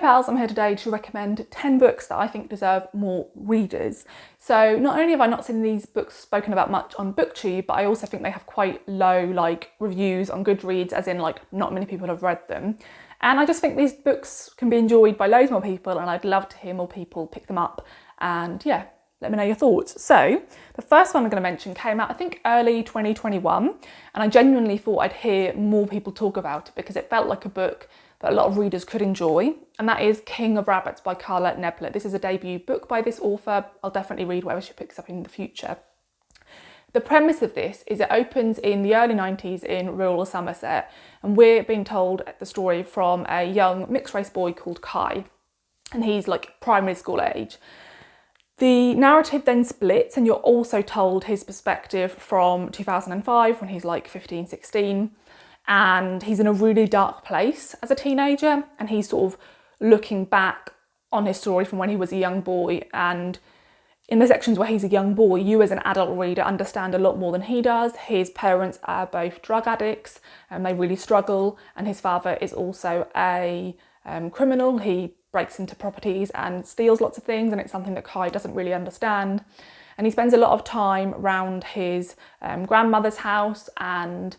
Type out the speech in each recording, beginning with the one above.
Hey pals, I'm here today to recommend 10 books that I think deserve more readers. So not only have I not seen these books spoken about much on BookTube, but I also think they have quite low reviews on Goodreads, as in not many people have read them. And I just think these books can be enjoyed by loads more people, and I'd love to hear more people pick them up. And yeah, let me know your thoughts. So the first one I'm going to mention came out I think early 2021, and I genuinely thought I'd hear more people talk about it because it felt like a book that a lot of readers could enjoy, and that is King of Rabbits by Karla Neblett. This is a debut book by this author. I'll definitely read whatever she picks up in the future. The premise of this is it opens in the early 90s in rural Somerset, and we're being told the story from a young mixed race boy called Kai, and he's primary school age. The narrative then splits, and you're also told his perspective from 2005 when he's 15, 16. And he's in a really dark place as a teenager, and he's sort of looking back on his story from when he was a young boy. And in the sections where he's a young boy, you as an adult reader understand a lot more than he does. His parents are both drug addicts and they really struggle, and his father is also a criminal. He breaks into properties and steals lots of things, and it's something that Kai doesn't really understand. And he spends a lot of time around his grandmother's house, and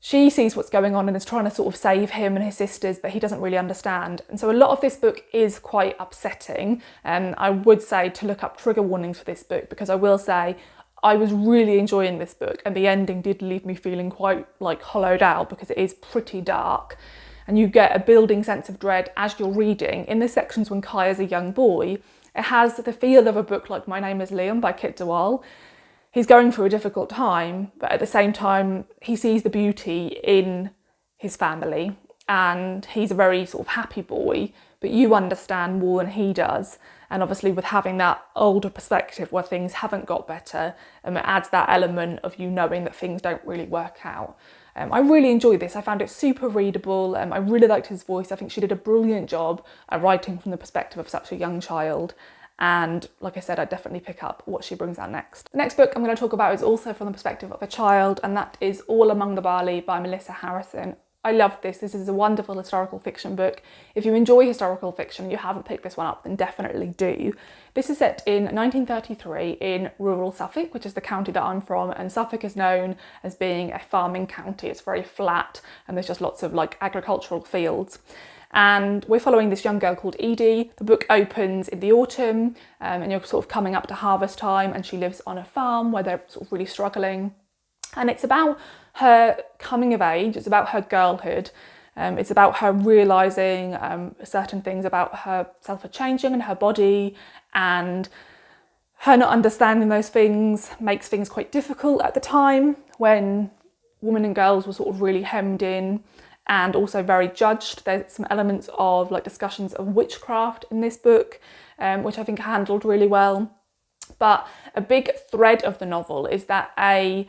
she sees what's going on and is trying to sort of save him and his sisters, but he doesn't really understand. And so a lot of this book is quite upsetting. And I would say to look up trigger warnings for this book, because I will say I was really enjoying this book, and the ending did leave me feeling quite hollowed out because it is pretty dark. And you get a building sense of dread as you're reading. In the sections when Kai is a young boy, it has the feel of a book like My Name is Liam by Kit Dewall. He's going through a difficult time, but at the same time, he sees the beauty in his family, and he's a very sort of happy boy, but you understand more than he does. And obviously with having that older perspective where things haven't got better, it adds that element of you knowing that things don't really work out. I really enjoyed this. I found it super readable. I really liked his voice. I think she did a brilliant job at writing from the perspective of such a young child. And like I said, I'd definitely pick up what she brings out next. The next book I'm going to talk about is also from the perspective of a child, and that is All Among the Barley by Melissa Harrison. I love this. This is a wonderful historical fiction book. If you enjoy historical fiction and you haven't picked this one up, then definitely do. This is set in 1933 in rural Suffolk, which is the county that I'm from, and Suffolk is known as being a farming county. It's very flat and there's just lots of agricultural fields. And we're following this young girl called Edie. The book opens in the autumn, and you're sort of coming up to harvest time, and she lives on a farm where they're sort of really struggling. And it's about her coming of age, it's about her girlhood, it's about her realising certain things about herself are changing and her body, and her not understanding those things makes things quite difficult at the time when women and girls were sort of really hemmed in and also very judged. There's some elements of discussions of witchcraft in this book, which I think are handled really well. But a big thread of the novel is that a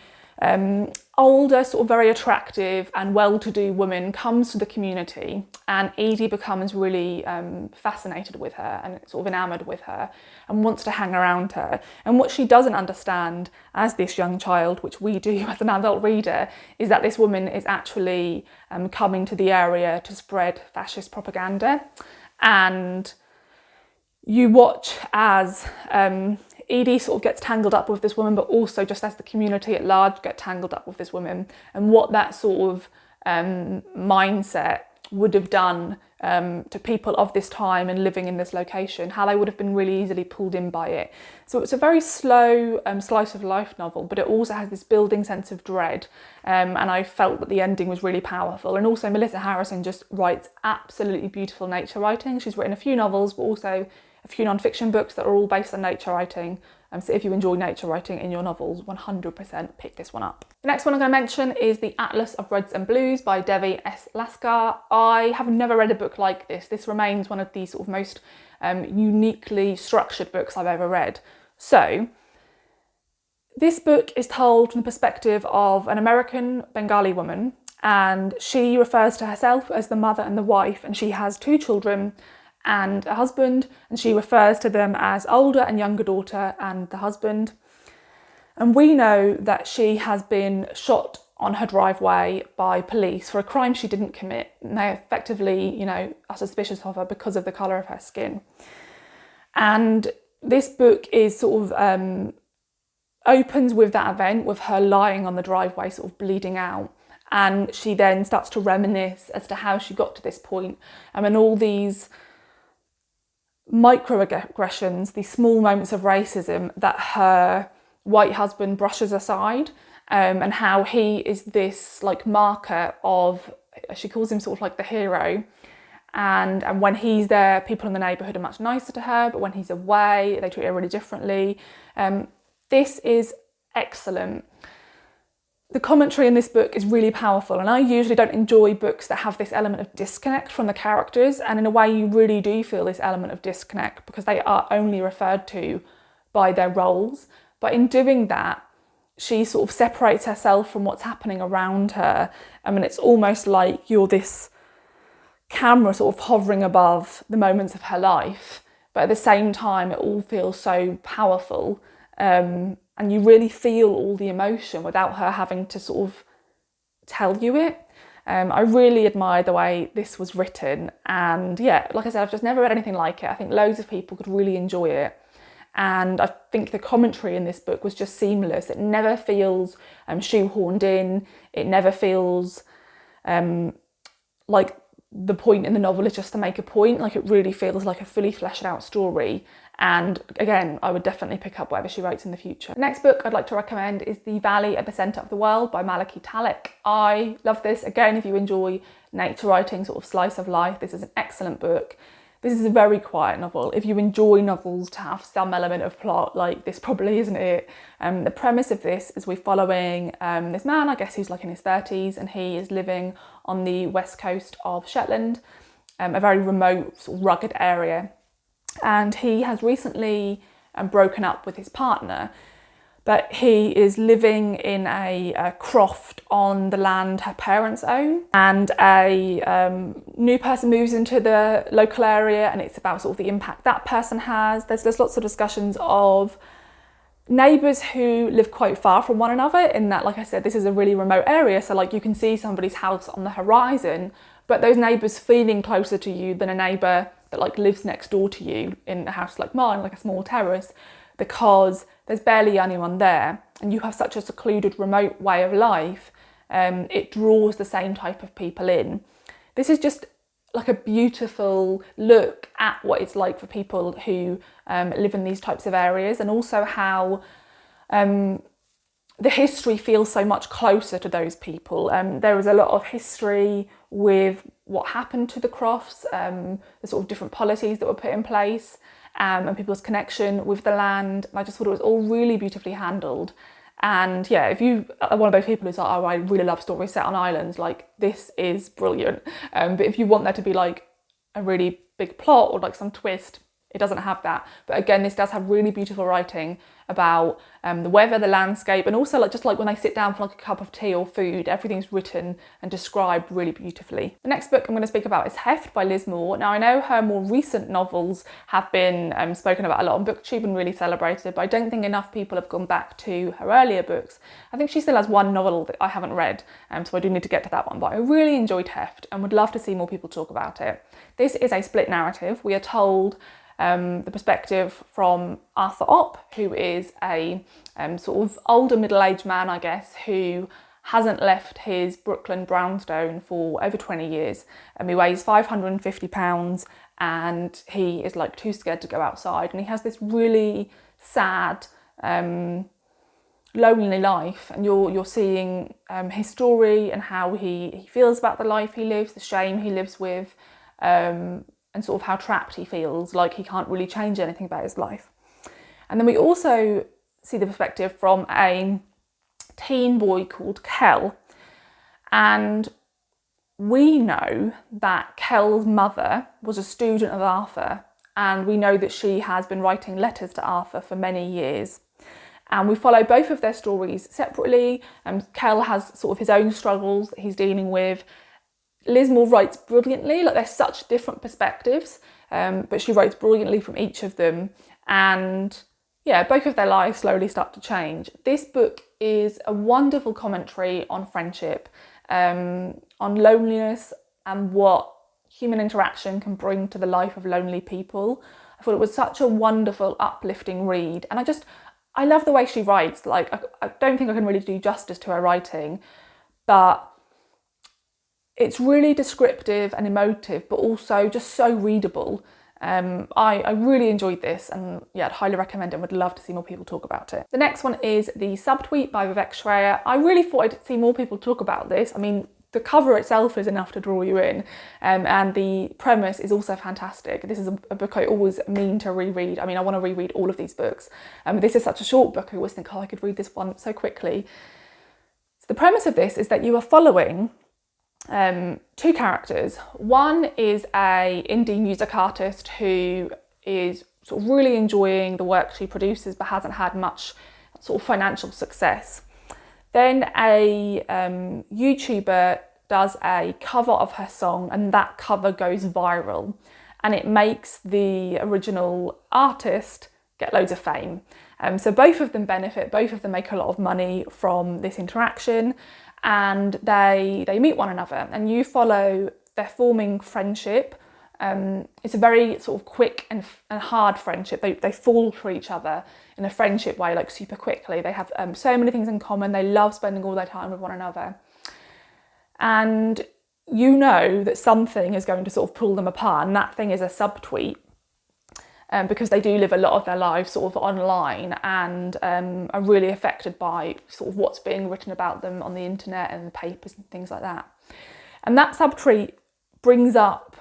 older, sort of very attractive and well-to-do woman comes to the community, and Edie becomes really fascinated with her and sort of enamoured with her and wants to hang around her. And what she doesn't understand as this young child, which we do as an adult reader, is that this woman is actually coming to the area to spread fascist propaganda. And you watch as Edie sort of gets tangled up with this woman, but also just as the community at large get tangled up with this woman, and what that sort of mindset would have done to people of this time and living in this location, how they would have been really easily pulled in by it. So it's a very slow slice of life novel, but it also has this building sense of dread, and I felt that the ending was really powerful. And also Melissa Harrison just writes absolutely beautiful nature writing. She's written a few novels, but also a few non-fiction books that are all based on nature writing. So if you enjoy nature writing in your novels, 100% pick this one up. The next one I'm going to mention is The Atlas of Reds and Blues by Devi S. Laskar. I have never read a book like this. This remains one of the sort of most uniquely structured books I've ever read. So this book is told from the perspective of an American Bengali woman, and she refers to herself as the mother and the wife, and she has 2 children and a husband, and she refers to them as older and younger daughter and the husband. And we know that she has been shot on her driveway by police for a crime she didn't commit. And they effectively, you know, are suspicious of her because of the colour of her skin. And this book is sort of opens with that event, with her lying on the driveway, sort of bleeding out. And she then starts to reminisce as to how she got to this point. And all these microaggressions, these small moments of racism that her white husband brushes aside, and how he is this like marker of, she calls him sort of like the hero. And when he's there, people in the neighbourhood are much nicer to her, but when he's away, they treat her really differently. This is excellent. The commentary in this book is really powerful, and I usually don't enjoy books that have this element of disconnect from the characters, and in a way you really do feel this element of disconnect because they are only referred to by their roles. But in doing that, she sort of separates herself from what's happening around her. I mean, it's almost like you're this camera sort of hovering above the moments of her life, but at the same time it all feels so powerful, and you really feel all the emotion without her having to sort of tell you it. I really admire the way this was written, and yeah, like I said, I've just never read anything like it. I think loads of people could really enjoy it, and I think the commentary in this book was just seamless. It never feels shoehorned in. It never feels like the point in the novel is just to make a point. Like, it really feels like a fully fleshed out story. And again, I would definitely pick up whatever she writes in the future. The next book I'd like to recommend is The Valley Epicentre of the World by Malachy Tallack. I love this. Again, if you enjoy nature writing, sort of slice of life, this is an excellent book. This is a very quiet novel. If you enjoy novels to have some element of plot, like this probably isn't it. The premise of this is we're following this man, I guess, who's like in his 30s, and he is living on the west coast of Shetland, a very remote, sort of rugged area. And he has recently broken up with his partner, but he is living in a croft on the land her parents own, and a new person moves into the local area, and it's about sort of the impact that person has. There's lots of discussions of neighbours who live quite far from one another, in that, like I said, this is a really remote area, so like you can see somebody's house on the horizon, but those neighbours feeling closer to you than a neighbour that like lives next door to you in a house like mine, like a small terrace, because there's barely anyone there, and you have such a secluded, remote way of life. It draws the same type of people in. This is just like a beautiful look at what it's like for people who live in these types of areas, and also how the history feels so much closer to those people. There is a lot of history with what happened to the crofts, the sort of different policies that were put in place, and people's connection with the land. And I just thought it was all really beautifully handled. And yeah, if you are one of those people who's like, oh, I really love stories set on islands, like this is brilliant. But if you want there to be like a really big plot or like some twist, it doesn't have that. But again, this does have really beautiful writing about the weather, the landscape, and also like just like when they sit down for like a cup of tea or food, everything's written and described really beautifully. The next book I'm going to speak about is Heft by Liz Moore. Now, I know her more recent novels have been spoken about a lot on BookTube and really celebrated, but I don't think enough people have gone back to her earlier books. I think she still has one novel that I haven't read, so I do need to get to that one, but I really enjoyed Heft and would love to see more people talk about it. This is a split narrative. We are told the perspective from Arthur Opp, who is a sort of older middle-aged man, I guess, who hasn't left his Brooklyn brownstone for over 20 years. He weighs 550 pounds and he is like too scared to go outside, and he has this really sad, lonely life, and you're seeing his story and how he feels about the life he lives, the shame he lives with, and sort of how trapped he feels, like he can't really change anything about his life. And then we also see the perspective from a teen boy called Kel. And we know that Kel's mother was a student of Arthur, and we know that she has been writing letters to Arthur for many years. And we follow both of their stories separately. Kel has sort of his own struggles that he's dealing with. Liz Moore writes brilliantly, like they're such different perspectives, but she writes brilliantly from each of them. And yeah, both of their lives slowly start to change. This book is a wonderful commentary on friendship, on loneliness and what human interaction can bring to the life of lonely people. I thought it was such a wonderful, uplifting read. And I love the way she writes. Like, I don't think I can really do justice to her writing, but it's really descriptive and emotive, but also just so readable. I really enjoyed this, and yeah, I'd highly recommend it and would love to see more people talk about it. The next one is the Subtweet by Vivek Shraya. I really thought I'd see more people talk about this. I mean, the cover itself is enough to draw you in, and the premise is also fantastic. This is a book I always mean to reread. I mean, I want to reread all of these books. This is such a short book, I always think, oh, I could read this one so quickly. So the premise of this is that you are following two characters. One is a indie music artist who is sort of really enjoying the work she produces but hasn't had much sort of financial success. Then a YouTuber does a cover of her song, and that cover goes viral, and it makes the original artist get loads of fame. So both of them benefit, both of them make a lot of money from this interaction, and they meet one another, and you follow their forming friendship. It's a very sort of quick and hard friendship. They fall for each other in a friendship way, like super quickly. They have so many things in common. They love spending all their time with one another. And you know that something is going to sort of pull them apart, and that thing is a subtweet. Because they do live a lot of their lives sort of online, and are really affected by sort of what's being written about them on the internet and the papers and things like that. And that subtweet brings up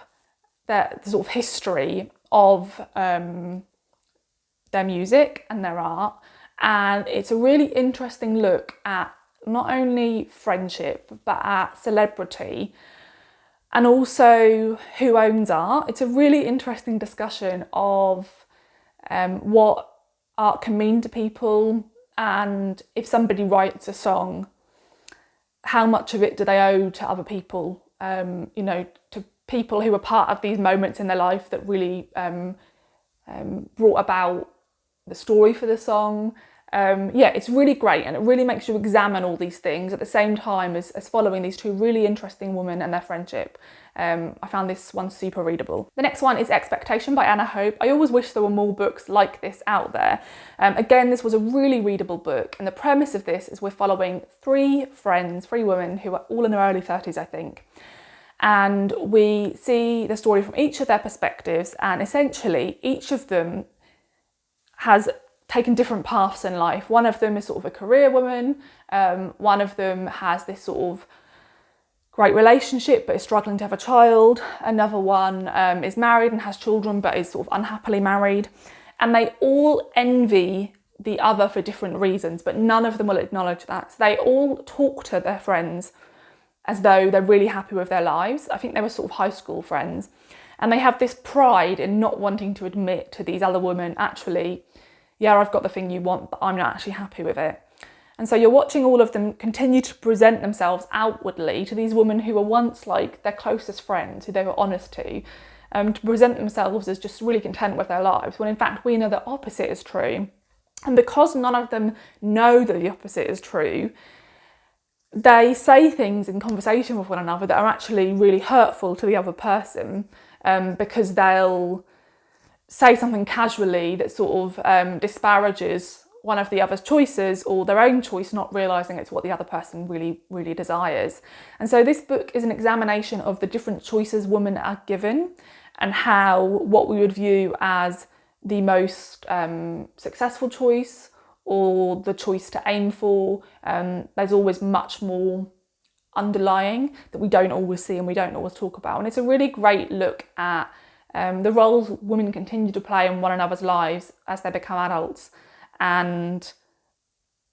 the sort of history of their music and their art, and it's a really interesting look at not only friendship but at celebrity and also who owns art. It's a really interesting discussion of what art can mean to people, and if somebody writes a song, how much of it do they owe to other people, to people who were part of these moments in their life that really brought about the story for the song. It's really great, and it really makes you examine all these things at the same time as following these two really interesting women and their friendship. I found this one super readable. The next one is Expectation by Anna Hope. I always wish there were more books like this out there. Again, this was a really readable book, and the premise of this is we're following three women who are all in their early 30s, I think. And we see the story from each of their perspectives, and essentially each of them has taken different paths in life. One of them is sort of a career woman. One of them has this sort of great relationship but is struggling to have a child. Another one is married and has children but is sort of unhappily married. And they all envy the other for different reasons, but none of them will acknowledge that. So they all talk to their friends as though they're really happy with their lives. I think they were sort of high school friends. And they have this pride in not wanting to admit to these other women, actually, yeah, I've got the thing you want, but I'm not actually happy with it. And so you're watching all of them continue to present themselves outwardly to these women who were once like their closest friends, who they were honest to present themselves as just really content with their lives, when in fact we know the opposite is true. And because none of them know that the opposite is true, they say things in conversation with one another that are actually really hurtful to the other person, because they'll say something casually that sort of disparages one of the other's choices or their own choice, not realising it's what the other person really, really desires. And so this book is an examination of the different choices women are given and how what we would view as the most successful choice or the choice to aim for, there's always much more underlying that we don't always see and we don't always talk about. And it's a really great look at the roles women continue to play in one another's lives as they become adults, and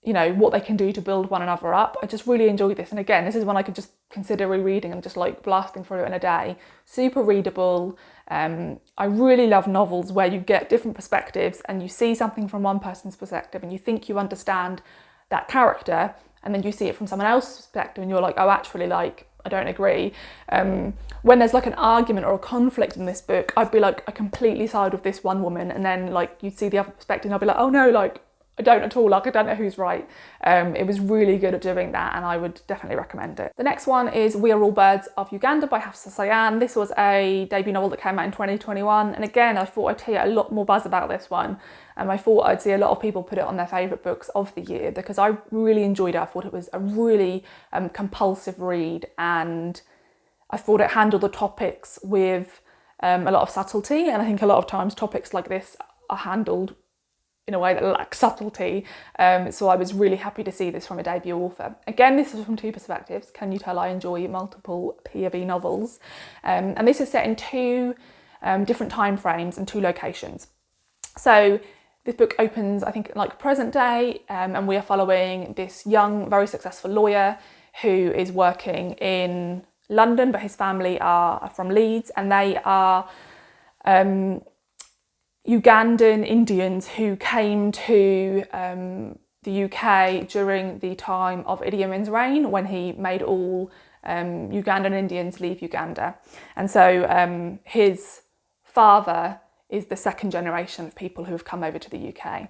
you know what they can do to build one another up. I just really enjoyed this, and again, this is one I could just consider rereading and just like blasting through it in a day. Super readable. I really love novels where you get different perspectives and you see something from one person's perspective and you think you understand that character, and then you see it from someone else's perspective and you're like, oh, actually, like, I don't agree. When there's like an argument or a conflict in this book, I'd be like, I completely side with this one woman, and then like you'd see the other perspective and I'd be like, oh no, like I don't at all, like I don't know who's right. It was really good at doing that, and I would definitely recommend it. The next one is We Are All Birds of Uganda by Hafsa Zayan. This was a debut novel that came out in 2021, and again I thought I'd hear a lot more buzz about this one, and I thought I'd see a lot of people put it on their favourite books of the year because I really enjoyed it. I thought it was a really compulsive read, and I thought it handled the topics with a lot of subtlety, and I think a lot of times topics like this are handled in a way that lacks subtlety. So I was really happy to see this from a debut author. Again, this is from two perspectives. Can you tell I enjoy multiple POV novels? And this is set in two different time frames and two locations. So this book opens, I think, like present day, and we are following this young, very successful lawyer who is working in London, but his family are from Leeds, and they are Ugandan Indians who came to the UK during the time of Idi Amin's reign, when he made all Ugandan Indians leave Uganda. And so his father is the second generation of people who have come over to the UK.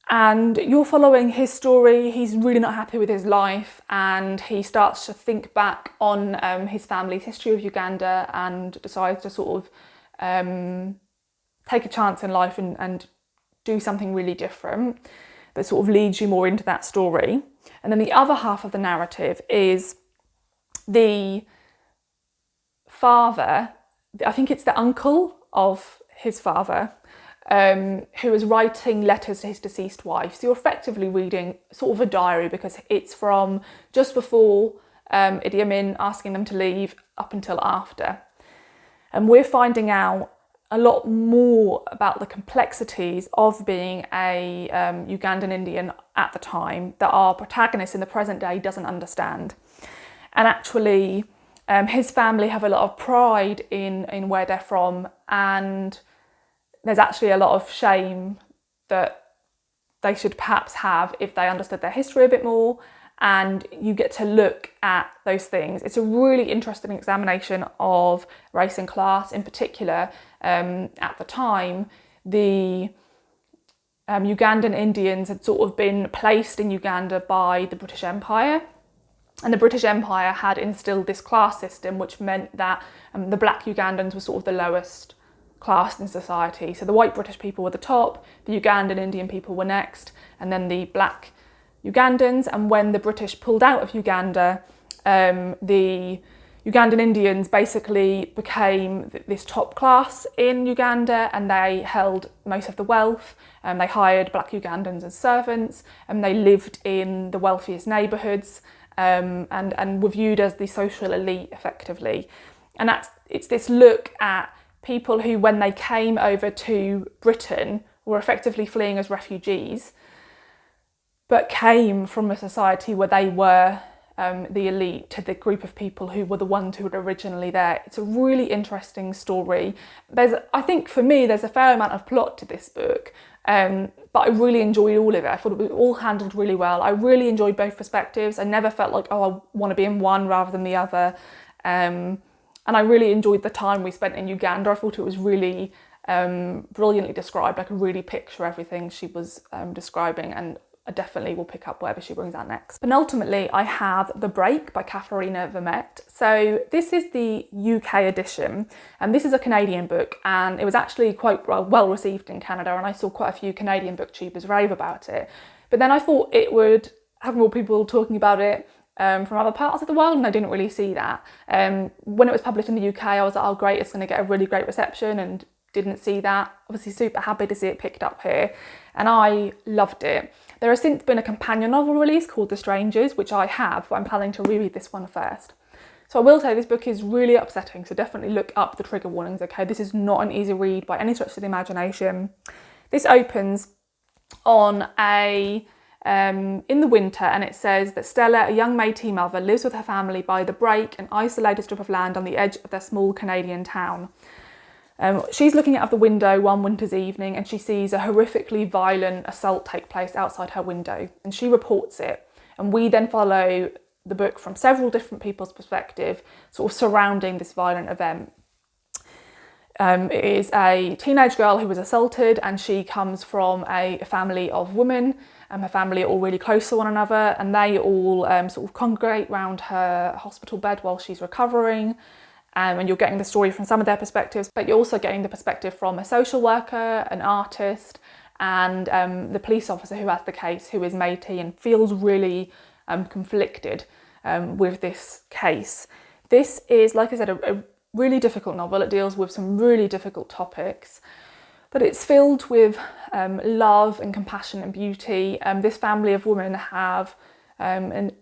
And you're following his story. He's really not happy with his life, and he starts to think back on his family's history of Uganda and decides to sort of take a chance in life and do something really different that sort of leads you more into that story. And then the other half of the narrative is the father, I think it's the uncle of his father, who is writing letters to his deceased wife. So you're effectively reading sort of a diary, because it's from just before Idi Amin asking them to leave up until after. And we're finding out a lot more about the complexities of being a Ugandan Indian at the time that our protagonist in the present day doesn't understand. And actually, his family have a lot of pride in where they're from, and there's actually a lot of shame that they should perhaps have if they understood their history a bit more, and you get to look at those things. It's a really interesting examination of race and class. In particular, at the time, the Ugandan Indians had sort of been placed in Uganda by the British Empire, and the British Empire had instilled this class system, which meant that the black Ugandans were sort of the lowest class in society. So the white British people were the top, the Ugandan Indian people were next, and then the black Ugandans. And when the British pulled out of Uganda, the Ugandan Indians basically became this top class in Uganda, and they held most of the wealth, and they hired black Ugandans as servants, and they lived in the wealthiest neighbourhoods, and were viewed as the social elite effectively. And it's this look at people who, when they came over to Britain, were effectively fleeing as refugees, but came from a society where they were the elite to the group of people who were the ones who were originally there. It's a really interesting story. I think for me, there's a fair amount of plot to this book, but I really enjoyed all of it. I thought it was all handled really well. I really enjoyed both perspectives. I never felt like, oh, I want to be in one rather than the other. And I really enjoyed the time we spent in Uganda. I thought it was really brilliantly described. I could really picture everything she was describing, and I definitely will pick up whatever she brings out next. Penultimately, I have The Break by Katherena Vermette. So this is the UK edition, and this is a Canadian book, and it was actually quite well received in Canada, and I saw quite a few Canadian booktubers rave about it. But then I thought it would have more people talking about it from other parts of the world, and I didn't really see that. When it was published in the UK, I was like, oh great, it's going to get a really great reception, and didn't see that. Obviously super happy to see it picked up here, and I loved it. There has since been a companion novel release called The Strangers, which I have, but I'm planning to reread this one first. So I will say this book is really upsetting, so definitely look up the trigger warnings, okay? This is not an easy read by any stretch of the imagination. This opens on in the winter, and it says that Stella, a young Métis mother, lives with her family by the Break, an isolated strip of land on the edge of their small Canadian town. She's looking out of the window one winter's evening, and she sees a horrifically violent assault take place outside her window, and she reports it. And we then follow the book from several different people's perspective, sort of surrounding this violent event. It is a teenage girl who was assaulted, and she comes from a family of women. Her family are all really close to one another, and they all sort of congregate around her hospital bed while she's recovering. And you're getting the story from some of their perspectives, but you're also getting the perspective from a social worker, an artist, and the police officer who has the case, who is Métis and feels really conflicted with this case. This is, like I said, a really difficult novel. It deals with some really difficult topics, but it's filled with love and compassion and beauty. This family of women have an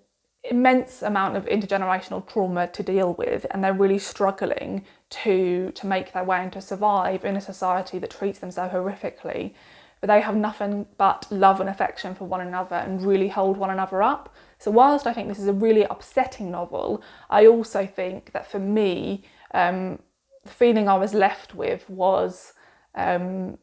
immense amount of intergenerational trauma to deal with, and they're really struggling to make their way and to survive in a society that treats them so horrifically. But they have nothing but love and affection for one another and really hold one another up. So whilst I think this is a really upsetting novel, I also think that for me, the feeling I was left with was an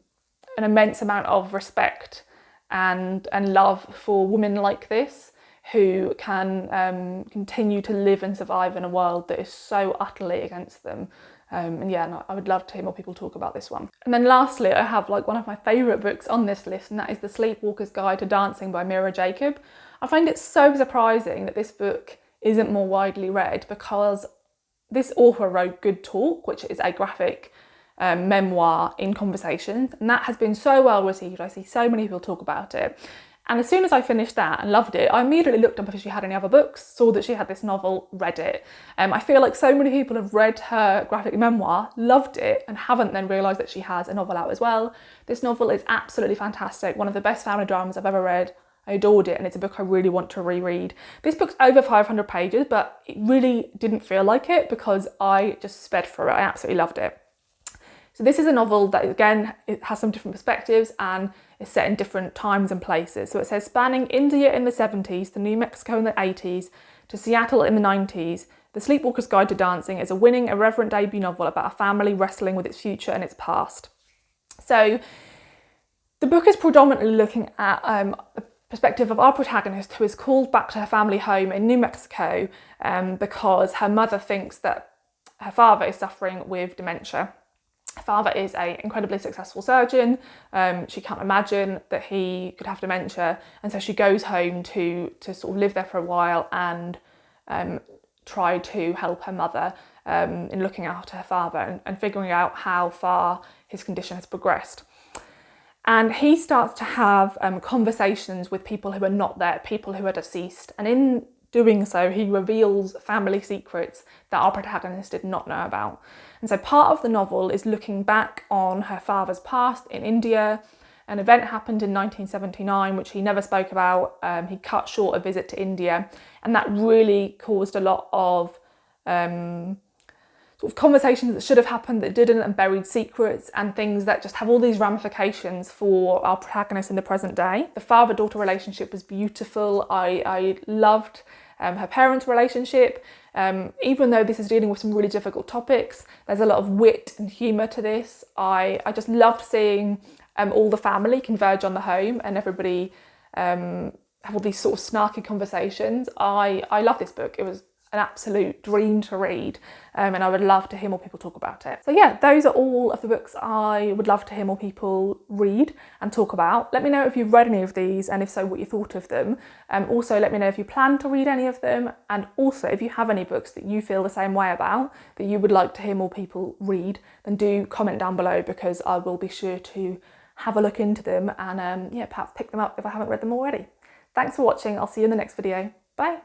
immense amount of respect and love for women like this, who can continue to live and survive in a world that is so utterly against them. And yeah, no, I would love to hear more people talk about this one. And then lastly, I have like one of my favourite books on this list, and that is The Sleepwalker's Guide to Dancing by Mira Jacob. I find it so surprising that this book isn't more widely read, because this author wrote Good Talk, which is a graphic memoir in conversations, and that has been so well received. I see so many people talk about it. And as soon as I finished that and loved it, I immediately looked up if she had any other books, saw that she had this novel, read it. I feel like so many people have read her graphic memoir, loved it, and haven't then realised that she has a novel out as well. This novel is absolutely fantastic, one of the best family dramas I've ever read. I adored it, and it's a book I really want to reread. This book's over 500 pages, but it really didn't feel like it because I just sped through it. I absolutely loved it. So this is a novel that, again, it has some different perspectives and is set in different times and places. So it says, spanning India in the 70s, to New Mexico in the 80s, to Seattle in the 90s, The Sleepwalker's Guide to Dancing is a winning, irreverent debut novel about a family wrestling with its future and its past. So the book is predominantly looking at the perspective of our protagonist, who is called back to her family home in New Mexico because her mother thinks that her father is suffering with dementia. Her father is an incredibly successful surgeon. She can't imagine that he could have dementia, and so she goes home to sort of live there for a while and try to help her mother in looking after her father and figuring out how far his condition has progressed. And he starts to have conversations with people who are not there, people who are deceased, and in doing so, he reveals family secrets that our protagonist did not know about. And so part of the novel is looking back on her father's past in India. An event happened in 1979, which he never spoke about. He cut short a visit to India, and that really caused a lot of sort of conversations that should have happened that didn't, and buried secrets and things that just have all these ramifications for our protagonist in the present day. The father-daughter relationship was beautiful. I loved her parents' relationship. Even though this is dealing with some really difficult topics, there's a lot of wit and humour to this. I just loved seeing all the family converge on the home and everybody have all these sort of snarky conversations. I love this book. It was an absolute dream to read, and I would love to hear more people talk about it. So yeah, those are all of the books I would love to hear more people read and talk about. Let me know if you've read any of these, and if so, what you thought of them. Also, let me know if you plan to read any of them, and also if you have any books that you feel the same way about, that you would like to hear more people read, then do comment down below, because I will be sure to have a look into them and yeah, perhaps pick them up if I haven't read them already. Thanks for watching. I'll see you in the next video. Bye.